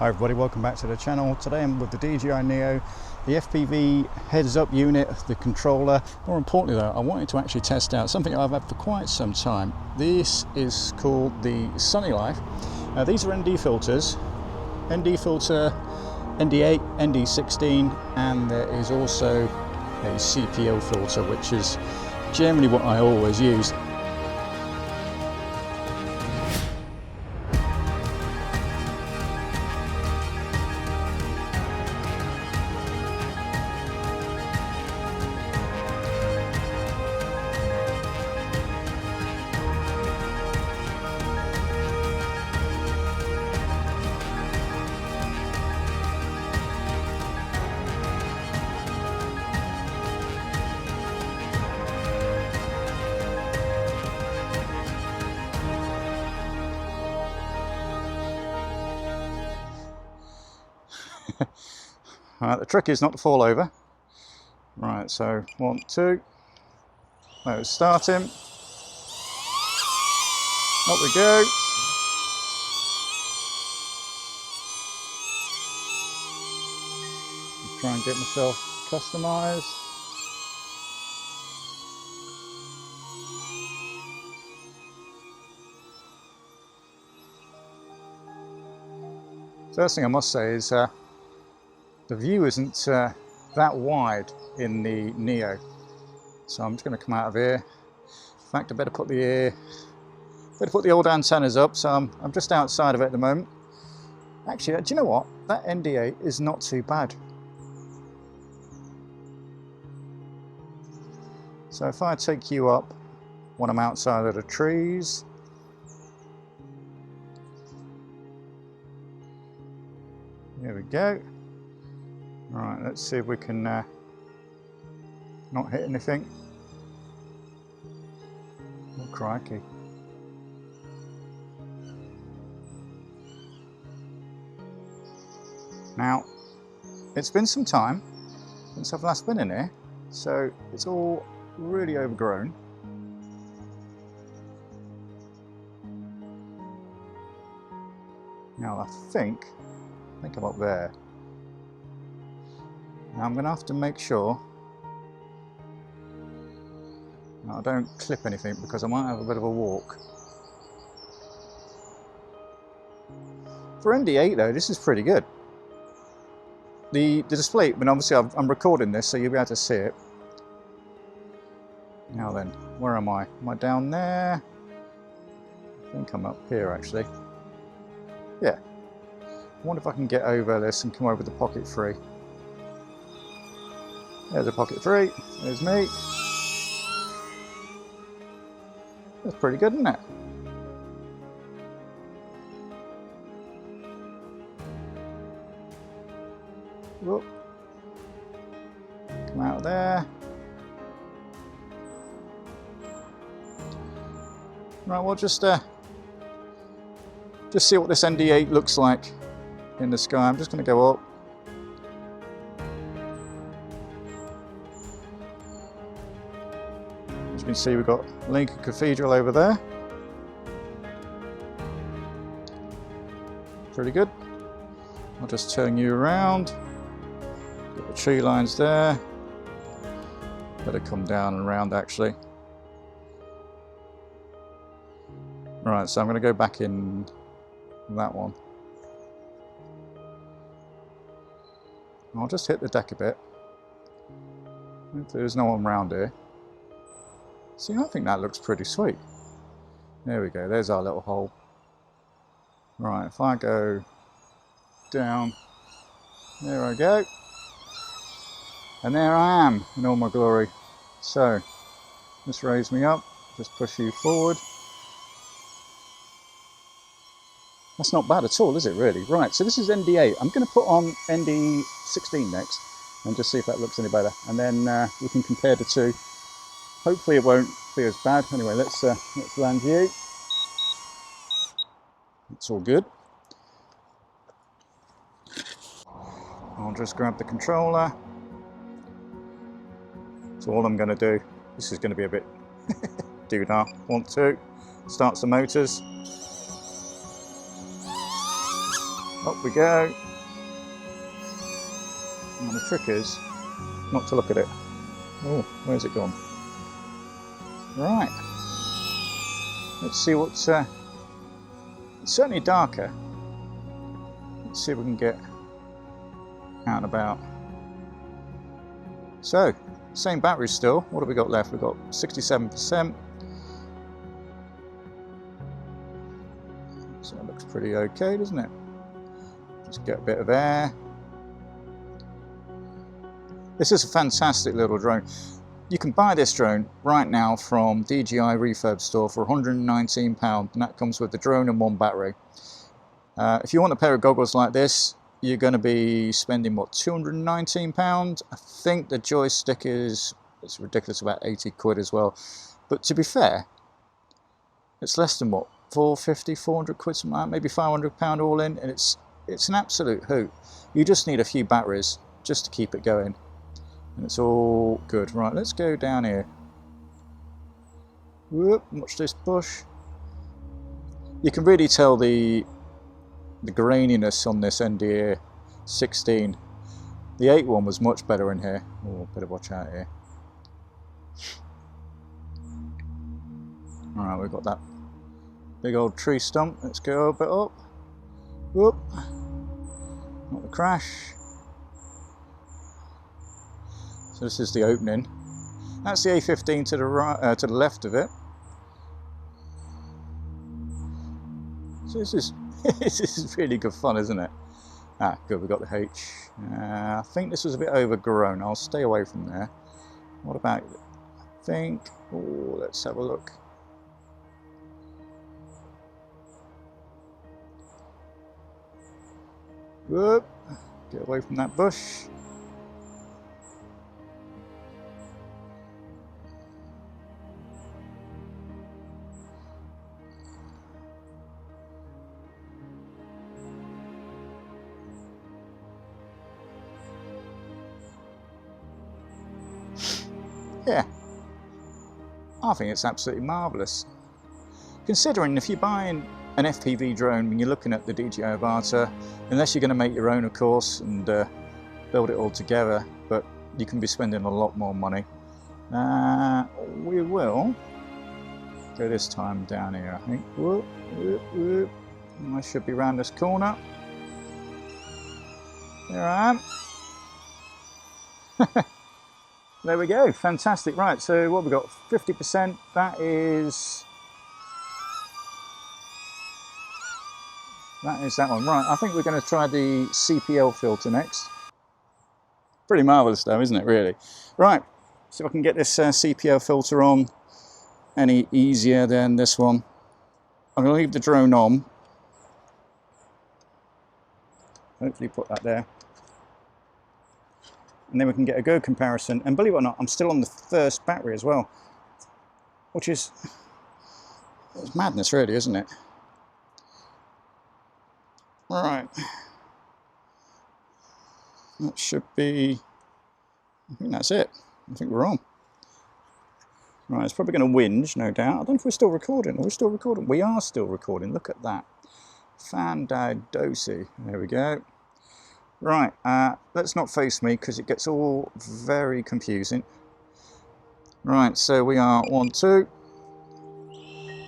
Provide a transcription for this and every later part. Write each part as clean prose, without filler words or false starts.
Hi everybody, welcome back to the channel. Today I'm with the DJI Neo, the FPV heads-up unit, the controller. More importantly though, I wanted to actually test out something I've had for quite some time. This is called the Sunnylife. These are ND filters, ND filter, ND8, ND16, and there is also a CPL filter, which is generally what I always use. Right, the trick is not to fall over. Right, so 1, 2. Let's start him. Up we go. Just try and get myself customized. First thing I must say is the view isn't that wide in the Neo, so I'm just going to come out of here. In fact, I better put the old antennas up, so I'm just outside of it at the moment. Actually, do you know what? That ND8 is not too bad. So if I take you up when I'm outside of the trees, there we go. Right, let's see if we can not hit anything. Oh, crikey. Now, it's been some time since I've last been in here, so it's all really overgrown. Now, I think I'm up there. Now I'm going to have to make sure I don't clip anything, because I might have a bit of a walk. For ND8 though, this is pretty good. The display, but obviously I'm recording this, so you'll be able to see it. Now then, where am I? Am I down there? I think I'm up here actually. Yeah. I wonder if I can get over this and come over the Pocket 3. There's a Pocket 3, there's me. That's pretty good, isn't it? Whoop. Come out of there. Right, we'll just see what this ND8 looks like in the sky. I'm just going to go up. As you can see, we've got Lincoln Cathedral over there. Pretty good. I'll just turn you around. Get the tree lines there. Better come down and around actually. Right, so I'm going to go back in that one. I'll just hit the deck a bit. If there's no one around here. See, I think that looks pretty sweet. There we go, there's our little hole. Right, if I go down, there I go. And there I am in all my glory. So, just raise me up, just push you forward. That's not bad at all, is it really? Right, so this is ND8. I'm going to put on ND16 next and just see if that looks any better. And then we can compare the two. Hopefully it won't be as bad. Anyway, let's land you. It's all good. I'll just grab the controller. So all I'm going to do, this is going to be a bit doo-dah. 1, 2, starts the motors. Up we go. And the trick is not to look at it. Oh, where's it gone? Right. Let's see what's... it's certainly darker. Let's see if we can get out and about. So, same battery still. What have we got left? We've got 67%. So it looks pretty okay, doesn't it? Just get a bit of air. This is a fantastic little drone. You can buy this drone right now from DJI Refurb store for £119, and that comes with the drone and one battery. If you want a pair of goggles like this, you're going to be spending what, £219? I think the joystick it's ridiculous, about 80 quid as well. But to be fair, it's less than what, 450, 400 quid, something like that, maybe £500 all in, and it's an absolute hoot. You just need a few batteries just to keep it going, and it's all good. Right, let's go down here. Whoop, watch this bush. You can really tell the graininess on this ND16. The 8 one was much better in here. Oh, better watch out here. Alright, we've got that big old tree stump. Let's go a bit up. Whoop. Not the crash. So this is the opening. That's the A15 to the right, to the left of it. So this is this is really good fun, isn't it? Ah, good. We got the H. I think this was a bit overgrown. I'll stay away from there. What about? I think. Oh, let's have a look. Whoop. Get away from that bush. Yeah, I think it's absolutely marvellous. Considering if you're buying an FPV drone when you're looking at the DJI Avata, unless you're going to make your own, of course, and build it all together, but you can be spending a lot more money. We will go this time down here, I think. Whoop, whoop, whoop. I should be round this corner. There I am. There we go, fantastic. Right, so what have we got? 50%, that is that one. Right, I think we're going to try the CPL filter next. Pretty marvellous though, isn't it, really? Right, see if I can get this CPL filter on any easier than this one. I'm going to leave the drone on. Hopefully put that there. And then we can get a go comparison. And believe it or not, I'm still on the first battery as well, which is it's madness, really, isn't it? All right, that should be. I think that's it. I think we're on. Right, it's probably going to whinge, no doubt. I don't know if we're still recording. Are we still recording? We are still recording. Look at that. Fandadosi. There we go. Right, let's not face me because it gets all very confusing. Right, so we are 1, 2.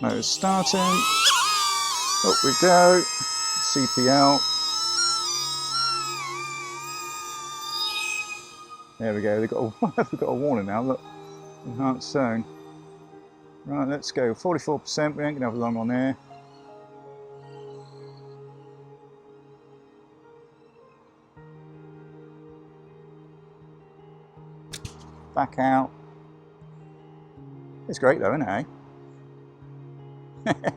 Motor starting. Up we go. CPL. There we go. We've got a warning now. Look, enhanced zone. Right, let's go. 44%. We ain't gonna have a long on here. Back out. It's great though, isn't it? Eh?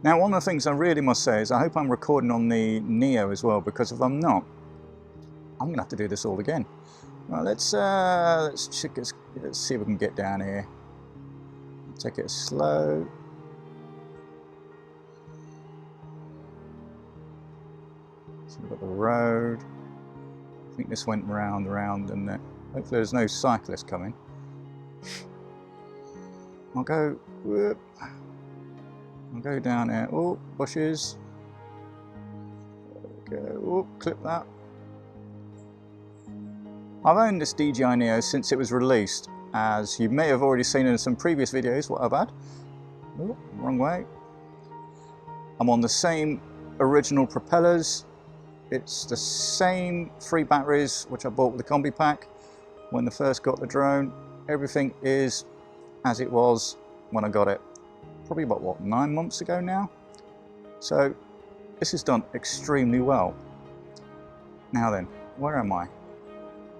Now, one of the things I really must say is I hope I'm recording on the Neo as well, because if I'm not, I'm gonna have to do this all again. Right, let's see if we can get down here. Take it slow. So we've got the road. I think this went round, and hopefully there's no cyclist coming. I'll go, whoop. I'll go down there. Oh, bushes. go. Oh, clip that. I've owned this DJI Neo since it was released, as you may have already seen in some previous videos what I've had. Oh, wrong way. I'm on the same original propellers. It's the same 3 batteries which I bought with the combi pack when I first got the drone. Everything is as it was when I got it. Probably about, what, 9 months ago now? So this is done extremely well. Now then, where am I?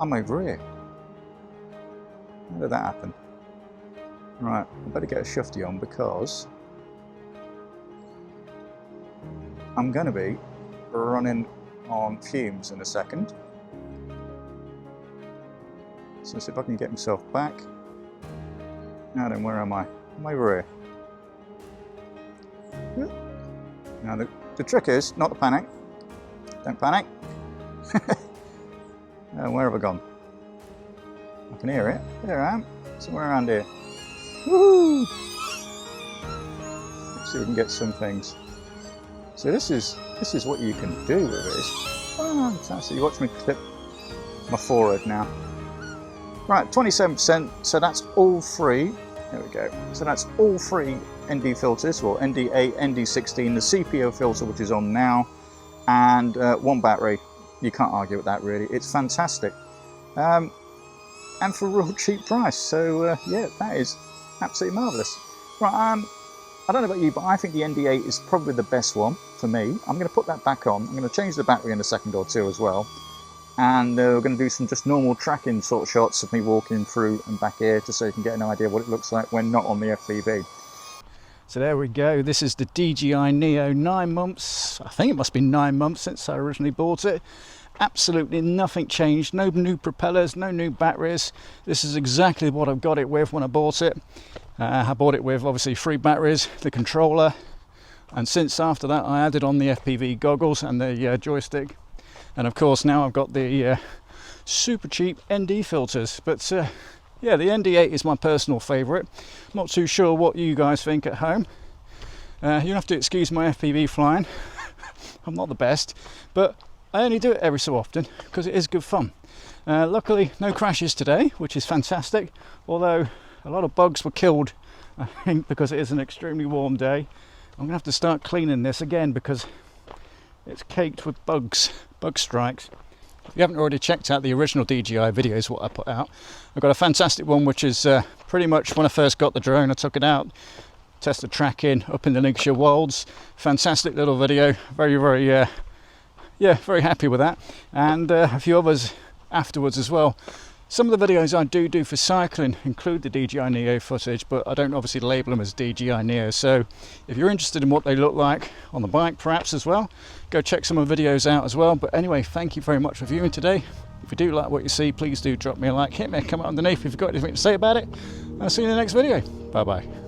I'm over here. How did that happen? Right, I better get a shufty on because I'm going to be running on fumes in a second. So let's see if I can get myself back. Now then, where am I? I'm over here. Now the trick is not to panic. Don't panic. Where have I gone? I can hear it. There I am. Somewhere around here. Woohoo! Let's see if we can get some things. So this is what you can do with this. Oh, fantastic. You watch me clip my forehead now. Right, 27%. So that's all free. There we go. So that's all free ND filters, well, ND8, ND16, the CPL filter which is on now, and 1 battery. You can't argue with that really. It's fantastic. And for a real cheap price. So yeah, that is absolutely marvellous. Right, I don't know about you, but I think the ND8 is probably the best one for me. I'm going to put that back on. I'm going to change the battery in a second or two as well. And we're going to do some just normal tracking sort of shots of me walking through and back here, just so you can get an idea what it looks like when not on the FPV. So there we go. This is the DJI Neo, 9 months. I think it must be 9 months since I originally bought it. Absolutely nothing changed. No new propellers, no new batteries. This is exactly what I've got it with when I bought it. I bought it with obviously 3 batteries, the controller, and since after that I added on the FPV goggles and the joystick. And of course now I've got the super cheap ND filters. But yeah, the ND8 is my personal favourite. Not too sure what you guys think at home. You'll have to excuse my FPV flying. I'm not the best, but I only do it every so often because it is good fun. Luckily no crashes today, which is fantastic, although a lot of bugs were killed, I think, because it is an extremely warm day. I'm gonna have to start cleaning this again because it's caked with bugs, bug strikes. If you haven't already checked out the original DJI videos, what I put out, I've got a fantastic one which is pretty much when I first got the drone. I took it out, tested tracking up in the Lincolnshire Wolds. Fantastic little video, very yeah, very happy with that, and a few others afterwards as well. Some of the videos I do for cycling include the DJI Neo footage, but I don't obviously label them as DJI Neo. So if you're interested in what they look like on the bike perhaps as well, go check some of the videos out as well. But anyway, thank you very much for viewing today. If you do like what you see, please do drop me a like, hit me a comment underneath if you've got anything to say about it. I'll see you in the next video. Bye bye.